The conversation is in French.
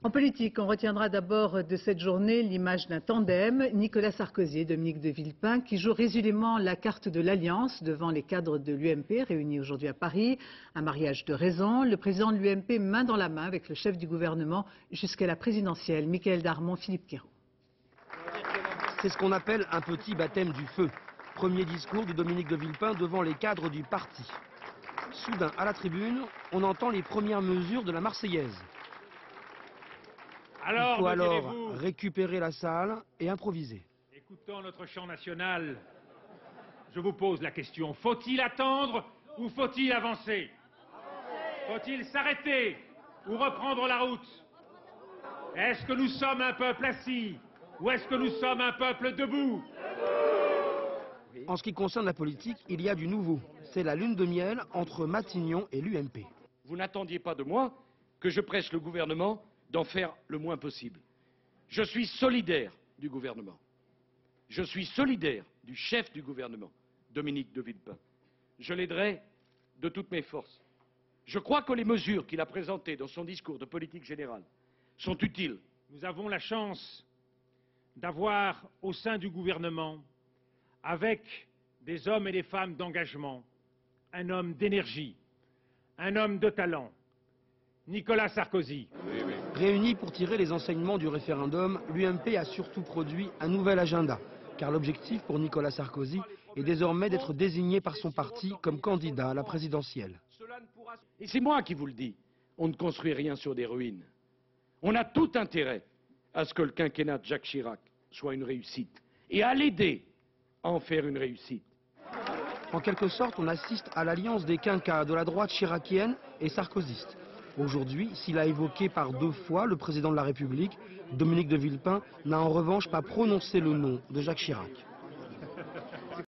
En politique, on retiendra d'abord de cette journée l'image d'un tandem, Nicolas Sarkozy et Dominique de Villepin, qui jouent résolument la carte de l'alliance devant les cadres de l'UMP réunis aujourd'hui à Paris. Un mariage de raison, le président de l'UMP main dans la main avec le chef du gouvernement jusqu'à la présidentielle. Mickaël Darmon, Philippe Quérault. C'est ce qu'on appelle un petit baptême du feu. Premier discours de Dominique de Villepin devant les cadres du parti. Soudain, à la tribune, on entend les premières mesures de la Marseillaise. Il faut alors récupérer la salle et improviser. Écoutant notre chant national, je vous pose la question, faut-il attendre ou faut-il avancer? Faut-il s'arrêter ou reprendre la route? Est-ce que nous sommes un peuple assis ou est-ce que nous sommes un peuple debout? En ce qui concerne la politique, il y a du nouveau. C'est la lune de miel entre Matignon et l'UMP. Vous n'attendiez pas de moi que je presse le gouvernement d'en faire le moins possible. Je suis solidaire du gouvernement. Je suis solidaire du chef du gouvernement, Dominique de Villepin. Je l'aiderai de toutes mes forces. Je crois que les mesures qu'il a présentées dans son discours de politique générale sont utiles. Nous avons la chance d'avoir au sein du gouvernement, avec des hommes et des femmes d'engagement, un homme d'énergie, un homme de talent, Nicolas Sarkozy. Réunis pour tirer les enseignements du référendum, l'UMP a surtout produit un nouvel agenda. Car l'objectif pour Nicolas Sarkozy est désormais d'être désigné par son parti comme candidat à la présidentielle. Et c'est moi qui vous le dis, on ne construit rien sur des ruines. On a tout intérêt à ce que le quinquennat de Jacques Chirac soit une réussite et à l'aider à en faire une réussite. En quelque sorte, on assiste à l'alliance des quinquas de la droite chiracienne et sarkozyste. Aujourd'hui, s'il a évoqué par 2 fois le président de la République, Dominique de Villepin n'a en revanche pas prononcé le nom de Jacques Chirac.